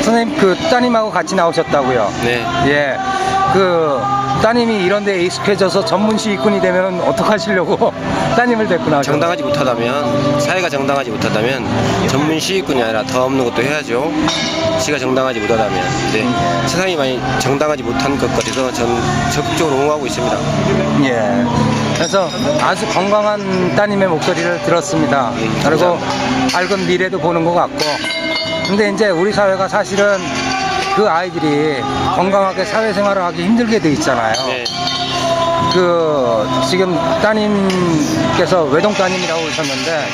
선생님 그 따님하고 같이 나오셨다고요? 네. 예. 그 따님이 이런 데 익숙해져서 전문 시위꾼이 되면 어떡하시려고 따님을 데리고 나오셨어요? 정당하지 못하다면, 사회가 정당하지 못하다면 전문 시위꾼이 아니라 더 없는 것도 해야죠. 시가 정당하지 못하다면. 근데 세상이 많이 정당하지 못한 것 같아서 전 적극적으로 옹호하고 있습니다. 예. 그래서 아주 건강한 따님의 목소리를 들었습니다. 그리고 밝은 미래도 보는 것 같고. 근데 이제 우리 사회가 사실은 그 아이들이 건강하게 사회생활을 하기 힘들게 돼 있잖아요. 네. 그 지금 따님께서 외동 따님이라고 하셨는데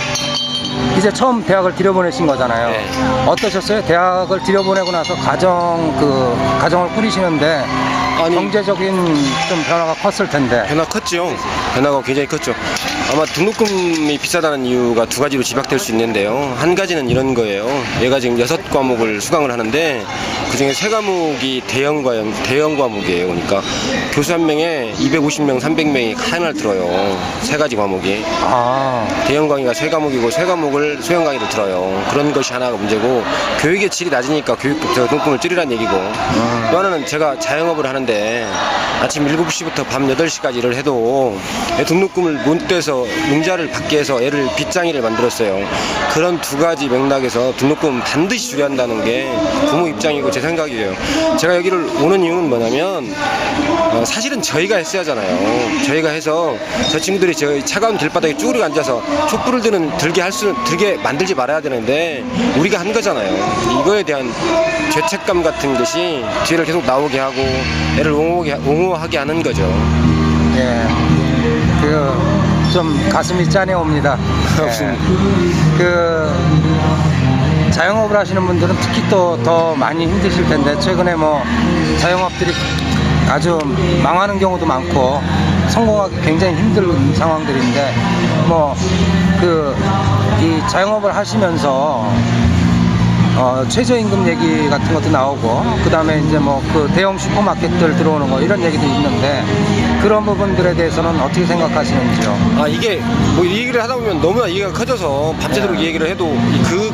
이제 처음 대학을 들여보내신 거잖아요. 네. 어떠셨어요? 대학을 들여보내고 나서 가정을 꾸리시는데 아니, 경제적인 좀 변화가 컸을 텐데. 변화 컸죠. 변화가 굉장히 컸죠. 아마 등록금이 비싸다는 이유가 두 가지로 집약될 수 있는데요. 한 가지는 이런 거예요. 얘가 지금 6과목을 수강을 하는데 그중에 3과목이 대형 과목이에요. 그러니까 교수 한 명에 250명, 300명이 하나를 들어요. 3가지 과목이. 아, 대형 강의가 3과목이고 3과목을 소형 강의를 들어요. 그런 것이 하나가 문제고, 교육의 질이 낮으니까 등록금을 줄이라는 얘기고, 또 하나는 제가 자영업을 하는데 아침 7시부터 밤 8시까지 일을 해도 등록금을 못 떼서 융자를 받게 해서 애를 빚장이를 만들었어요. 그런 두 가지 맥락에서 등록금 반드시 줄여야 한다는 게 부모 입장이고 제 생각이에요. 제가 여기를 오는 이유는 뭐냐면 사실은 저희가 했어야 하잖아요. 저희가 해서 저 친구들이 저희 차가운 길바닥에 쭈그리고 앉아서 촛불을 들게 만들지 말아야 되는데 우리가 한 거잖아요. 이거에 대한 죄책감 같은 것이 뒤를 계속 나오게 하고 애를 옹호하게 하는 거죠. 예. 좀 가슴이 짠해옵니다. 없습니다. 자영업을 하시는 분들은 특히 또 더 많이 힘드실 텐데 최근에 뭐 자영업들이 아주 망하는 경우도 많고 성공하기 굉장히 힘든 상황들인데 이 자영업을 하시면서 최저임금 얘기 같은 것도 나오고 그 다음에 이제 그 대형 슈퍼마켓들 들어오는 거 이런 얘기도 있는데 그런 부분들에 대해서는 어떻게 생각하시는지요? 이게 이 얘기를 하다 보면 너무나 이해가 커져서 밤새도록 이 얘기를 해도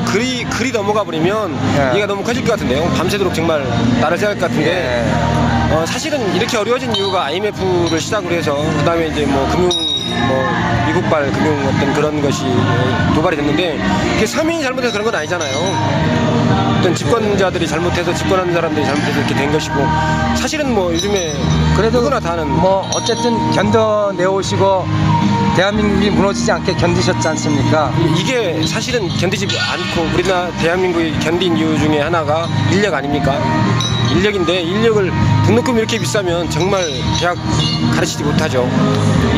글이 넘어가 버리면 이해가 너무 커질 것 같은데요. 밤새도록 정말 나를 생각할 것 같은데 사실은 이렇게 어려워진 이유가 IMF를 시작으로 해서 그 다음에 이제 미국발 금융 어떤 그런 것이 도발이 됐는데 그게 서민이 잘못해서 그런 건 아니잖아요. 어떤 집권자들이 잘못해서 집권하는 사람들이 잘못해서 이렇게 된 것이고 사실은 요즘에 그래도 누구나 다 아는 어쨌든 견뎌내오시고 대한민국이 무너지지 않게 견디셨지 않습니까? 이게 사실은 견디지 않고 우리나라 대한민국이 견딘 이유 중에 하나가 인력 아닙니까? 인력인데 인력을 등록금이 이렇게 비싸면 정말 대학 가르치지 못하죠.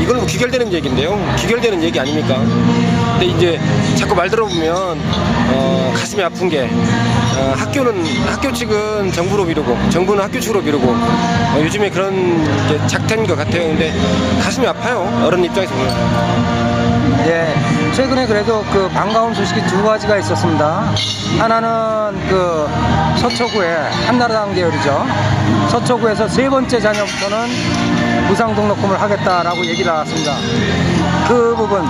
이건 귀결되는 얘기인데요. 귀결되는 얘기 아닙니까? 근데 이제 자꾸 말 들어보면 가슴이 아픈 게 학교 측은 정부로 미루고 정부는 학교 측으로 미루고 요즘에 그런 게 작태인 것 같아요. 근데 가슴이 아파요. 어른 입장에서 보면. 예, 최근에 그래도 반가운 소식이 두 가지가 있었습니다. 하나는 서초구에 한나라당 계열이죠. 서초구에서 3번째 자녀부터는 무상등록금을 하겠다라고 얘기를 나왔습니다. 그 부분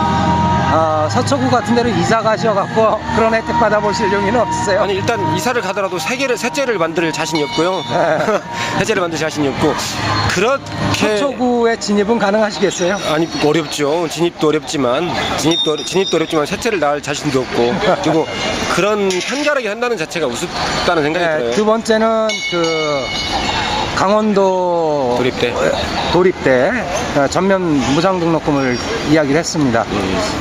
서초구 같은 데로 이사 가셔갖고 그런 혜택 받아보실 용의는 없으세요? 아니 일단 이사를 가더라도 셋째를 만들 자신이 없고요. 셋째를 만들 자신이 없고 그렇게 서초구에 진입은 가능하시겠어요? 아니 어렵죠. 진입도 어렵지만 셋째를 낳을 자신도 없고 그리고 그런 편가르게 한다는 자체가 우습다는 생각이 들어요. 두 번째는 강원도 도립대 전면 무상등록금을 이야기를 했습니다.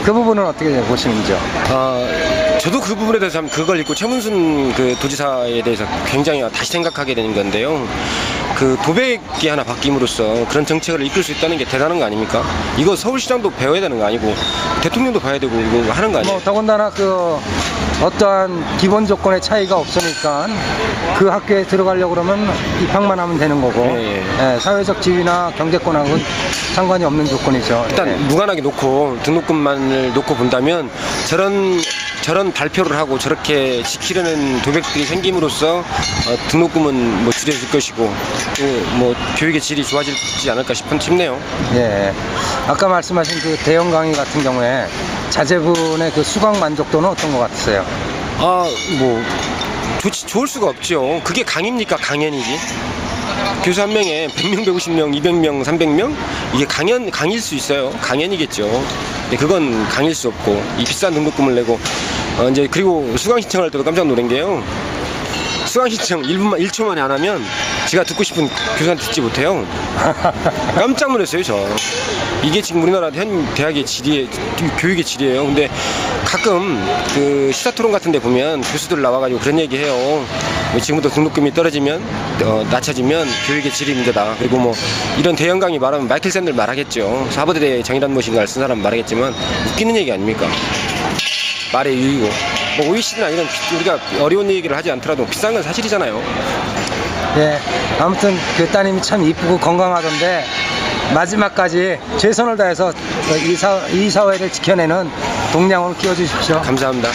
그 부분은 어떻게 보시는지요? 저도 그 부분에 대해서 그걸 읽고 최문순 도지사에 대해서 굉장히 다시 생각하게 되는 건데요. 도백이 하나 바뀜으로써 그런 정책을 이끌 수 있다는 게 대단한 거 아닙니까? 이거 서울시장도 배워야 되는 거 아니고 대통령도 봐야 되고 이거 하는 거 아니에요? 더군다나 어떠한 기본 조건의 차이가 없으니까 그 학교에 들어가려고 그러면 입학만 하면 되는 거고 사회적 지위나 경제권하고는 상관이 없는 조건이죠. 일단 무관하게 등록금만을 놓고 본다면 저런 발표를 하고 저렇게 지키려는 도백들이 생김으로써 등록금은 줄여질 것이고 또 교육의 질이 좋아지지 않을까 싶네요. 예. 아까 말씀하신 대형 강의 같은 경우에 자제분의 수강 만족도는 어떤 것 같으세요? 좋을 수가 없죠. 그게 강입니까? 강연이지. 교수 한 명에 100명, 150명, 200명, 300명? 이게 강일 수 있어요. 강연이겠죠. 근데 그건 강일 수 없고, 이 비싼 등록금을 내고, 이제, 그리고 수강 신청할 때도 깜짝 놀란 게요. 수강 신청 1초 만에 안 하면 제가 듣고 싶은 교수한테 듣지 못해요. 깜짝 놀랐어요, 저. 이게 지금 우리나라 현 대학의 교육의 질이에요. 근데 가끔 그 시사토론 같은 데 보면 교수들 나와가지고 그런 얘기 해요. 뭐 지금부터 등록금이 떨어지면, 낮춰지면 교육의 질이 문제다. 그리고 뭐 이런 대형 강의 말하면 마이클 샌들 말하겠죠. 하버드대 정의란 무엇인가를 쓴 사람 말하겠지만 웃기는 얘기 아닙니까? 말의 유의고. 뭐 OECD나 이런 우리가 어려운 얘기를 하지 않더라도 비싼 건 사실이잖아요. 네, 아무튼 그 따님이 참 이쁘고 건강하던데 마지막까지 최선을 다해서 이 사회를 지켜내는 동량을 끼워주십시오. 감사합니다.